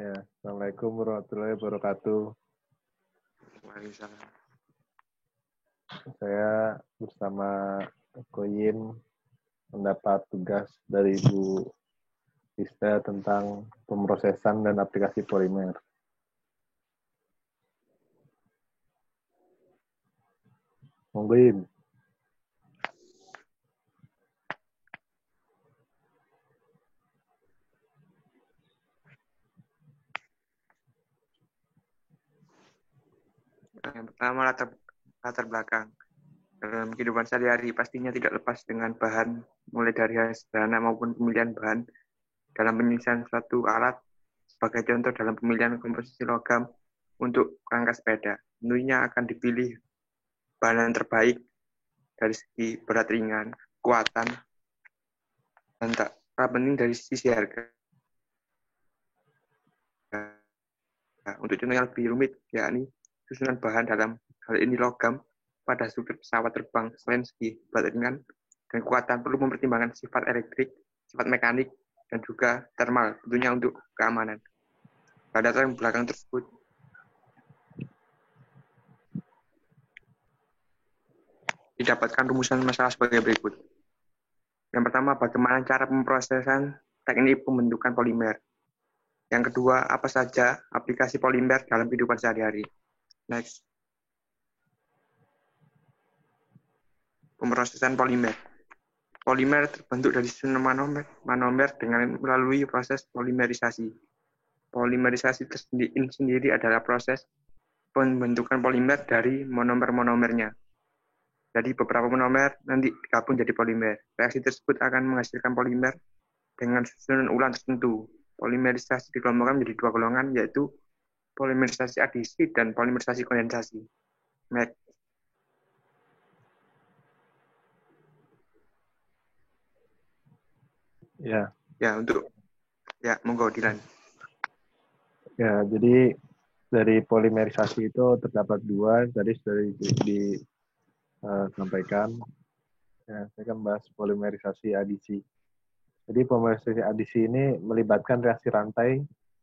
Ya, Assalamualaikum warahmatullahi wabarakatuh. Waalaikumsalam. Saya bersama Koyin mendapat tugas dari Bu Ista tentang pemrosesan dan aplikasi polimer. Monggo, Yin. Yang pertama latar belakang. Dalam kehidupan sehari-hari pastinya tidak lepas dengan bahan, mulai dari hal sederhana maupun pemilihan bahan dalam penyelesaian suatu alat. Sebagai contoh dalam pemilihan komposisi logam untuk rangka sepeda, tentunya akan dipilih bahan yang terbaik dari segi berat ringan, kekuatan, dan tak kalah penting dari sisi harga. Nah, untuk contoh yang lebih rumit, yakni susunan bahan dalam hal ini logam pada struktur pesawat terbang. Selain segi berat ringan dan kekuatan, perlu mempertimbangkan sifat elektrik, sifat mekanik, dan juga thermal, tentunya untuk keamanan. Pada latar belakang tersebut, didapatkan rumusan masalah sebagai berikut. Yang pertama, bagaimana cara pemrosesan teknik pembentukan polimer. Yang kedua, apa saja aplikasi polimer dalam kehidupan sehari-hari. Next. Pemrosesan polimer. Polimer terbentuk dari susunan monomer dengan melalui proses polimerisasi. Polimerisasi sendiri adalah proses pembentukan polimer dari monomer-monomernya. Jadi beberapa monomer nanti digabung jadi polimer. Reaksi tersebut akan menghasilkan polimer dengan susunan ulang tertentu. Polimerisasi dikelompokkan menjadi dua golongan, yaitu polimerisasi adisi dan polimerisasi kondensasi. Next. Monggo Dilan. Ya, jadi dari polimerisasi itu terdapat dua, tadi sudah disampaikan. Ya, saya akan bahas polimerisasi adisi. Jadi polimerisasi adisi ini melibatkan reaksi rantai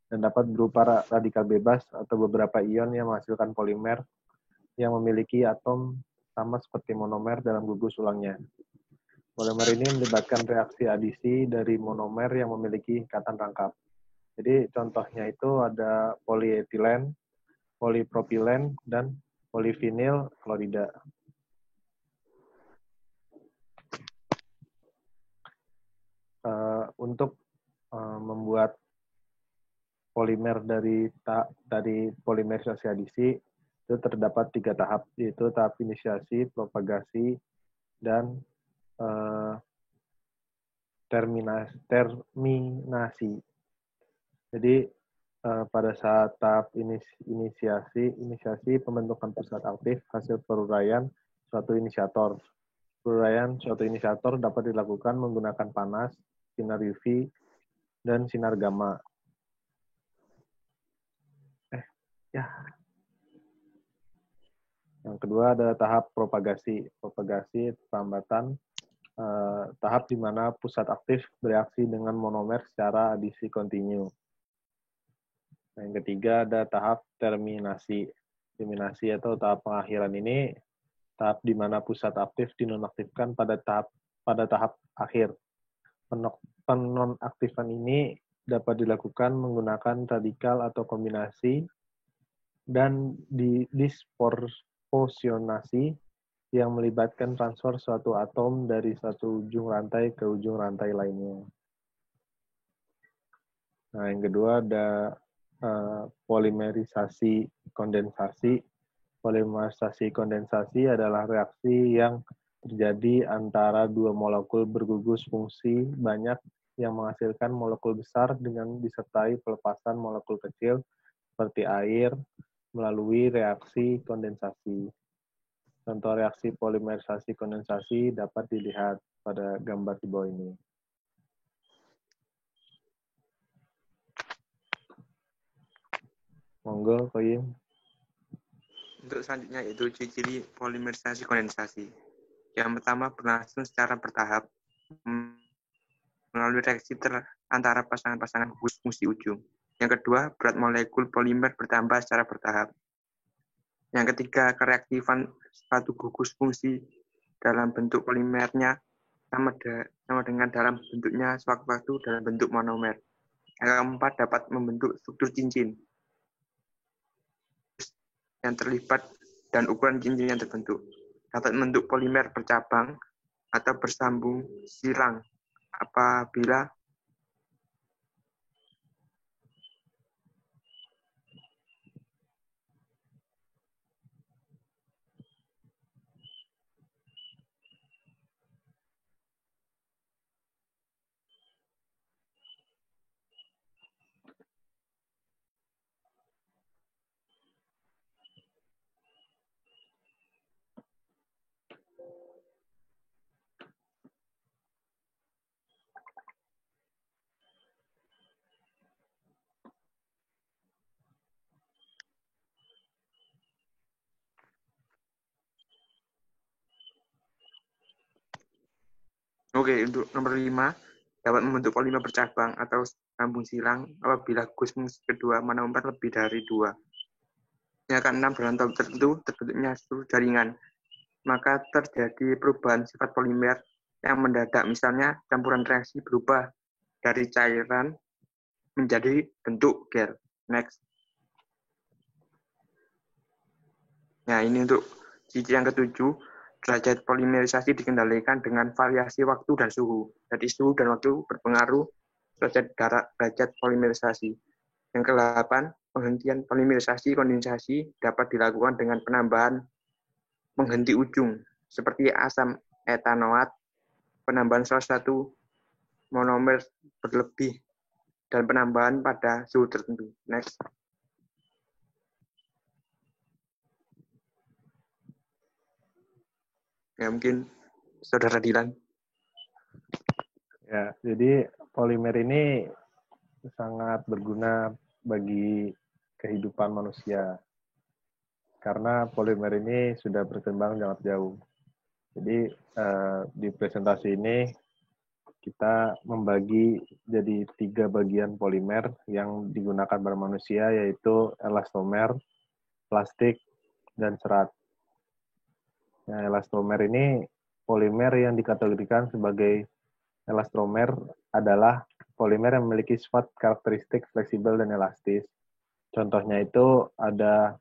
dan dapat berupa radikal bebas atau beberapa ion yang menghasilkan polimer yang memiliki atom sama seperti monomer dalam gugus ulangnya. Polimer ini melibatkan reaksi adisi dari monomer yang memiliki ikatan rangkap. Jadi contohnya itu ada polietilen, polipropilen, dan polivinil klorida. Untuk membuat polimer dari polimerisasi adisi itu terdapat 3 tahap, yaitu tahap inisiasi, propagasi, dan terminasi. Jadi pada saat tahap inisiasi pembentukan pusat aktif hasil peruraian suatu inisiator. Peruraian suatu inisiator dapat dilakukan menggunakan panas, sinar UV, dan sinar gamma. Yang kedua adalah tahap propagasi. Propagasi perlambatan tahap di mana pusat aktif bereaksi dengan monomer secara adisi kontinu. Yang ketiga ada tahap terminasi. Terminasi atau tahap pengakhiran ini tahap di mana pusat aktif dinonaktifkan pada tahap akhir. Penonaktifan ini dapat dilakukan menggunakan radikal atau kombinasi dan disproporsionasi yang melibatkan transfer suatu atom dari satu ujung rantai ke ujung rantai lainnya. Nah, yang kedua ada polimerisasi kondensasi. Polimerisasi kondensasi adalah reaksi yang terjadi antara dua molekul bergugus fungsi banyak yang menghasilkan molekul besar dengan disertai pelepasan molekul kecil seperti air melalui reaksi kondensasi. Contoh reaksi polimerisasi kondensasi dapat dilihat pada gambar di bawah ini. Monggo, Koyin. Untuk selanjutnya yaitu ciri-ciri polimerisasi kondensasi. Yang pertama, berlangsung secara bertahap melalui reaksi antara pasangan-pasangan gugus fungsi ujung. Yang kedua, berat molekul polimer bertambah secara bertahap. Yang ketiga, kereaktifan suatu gugus fungsi dalam bentuk polimernya sama dengan dalam bentuknya sewaktu-waktu dalam bentuk monomer. Yang keempat, dapat membentuk struktur cincin yang terlibat dan ukuran cincin yang terbentuk. Dapat membentuk polimer bercabang atau bersambung silang apabila untuk nomor 5, dapat membentuk polimer bercabang atau sambung silang apabila gugus fungsi kedua monomer lebih dari 2. Yang keenam, dalam tahap tertentu terbentuknya struktur jaringan, maka terjadi perubahan sifat polimer yang mendadak, misalnya campuran reaksi berubah dari cairan menjadi bentuk gel. Next. Nah, ini untuk ciri yang ketujuh, derajat polimerisasi dikendalikan dengan variasi waktu dan suhu. Jadi suhu dan waktu berpengaruh derajat polimerisasi. Yang ke-8, penghentian polimerisasi kondensasi dapat dilakukan dengan penambahan penghenti ujung, seperti asam etanoat, penambahan salah satu monomer berlebih, dan penambahan pada suhu tertentu. Next. Ya, mungkin Saudara Dilan. Ya, jadi polimer ini sangat berguna bagi kehidupan manusia. Karena polimer ini sudah berkembang sangat jauh. Jadi di presentasi ini kita membagi jadi 3 bagian polimer yang digunakan pada manusia, yaitu elastomer, plastik, dan serat. Nah, elastomer ini polimer yang dikategorikan sebagai elastomer adalah polimer yang memiliki sifat karakteristik fleksibel dan elastis. Contohnya itu ada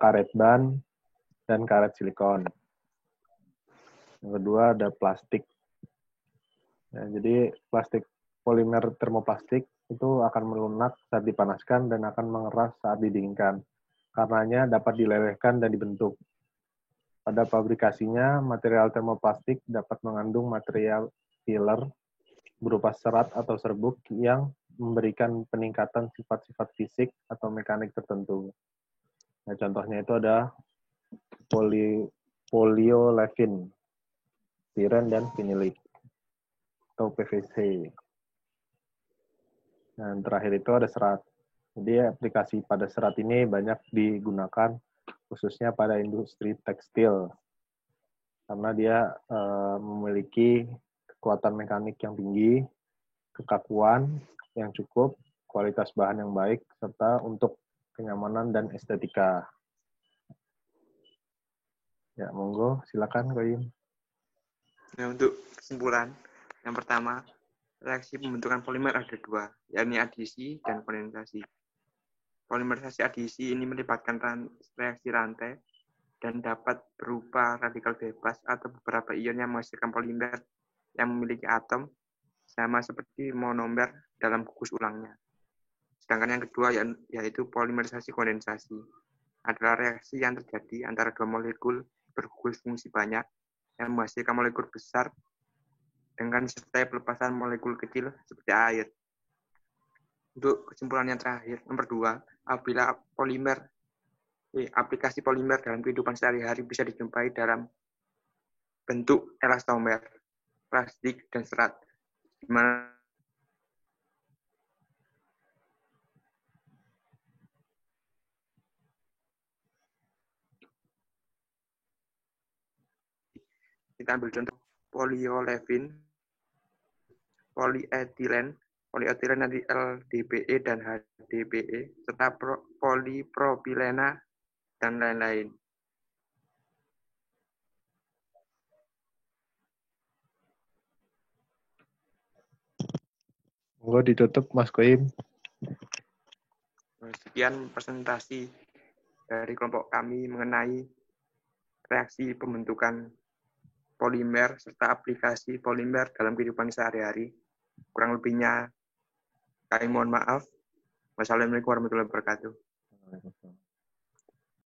karet ban dan karet silikon. Yang kedua ada plastik. Nah, jadi plastik polimer termoplastik itu akan melunak saat dipanaskan dan akan mengeras saat didinginkan. Karenanya dapat dilelehkan dan dibentuk. Pada pabrikasinya, material termoplastik dapat mengandung material filler berupa serat atau serbuk yang memberikan peningkatan sifat-sifat fisik atau mekanik tertentu. Nah, contohnya itu ada polyolefin, piren, dan vinilik, atau PVC. Nah, terakhir itu ada serat. Jadi aplikasi pada serat ini banyak digunakan khususnya pada industri tekstil karena dia memiliki kekuatan mekanik yang tinggi, kekakuan yang cukup, kualitas bahan yang baik, serta untuk kenyamanan dan estetika. Ya, monggo, silakan Koyim. Nah, untuk kesimpulan, yang pertama, reaksi pembentukan polimer ada 2, yakni adisi dan kondensasi. Polimerisasi adisi ini melibatkan reaksi rantai dan dapat berupa radikal bebas atau beberapa ion yang menghasilkan polimer yang memiliki atom sama seperti monomer dalam gugus ulangnya. Sedangkan yang kedua yaitu polimerisasi kondensasi adalah reaksi yang terjadi antara 2 molekul bergugus fungsi banyak yang menghasilkan molekul besar dengan disertai pelepasan molekul kecil seperti air. Untuk kesimpulan yang terakhir, nomor 2, apabila aplikasi polimer dalam kehidupan sehari-hari bisa dijumpai dalam bentuk elastomer, plastik, dan serat, di mana kita ambil contoh polyolefin, polyethylene, polietilen LDPE dan HDPE, serta polipropilena, dan lain-lain. Monggo ditutup Mas Koim. Sekian presentasi dari kelompok kami mengenai reaksi pembentukan polimer serta aplikasi polimer dalam kehidupan sehari-hari. Kurang lebihnya kami mohon maaf. Wassalamualaikum warahmatullahi wabarakatuh.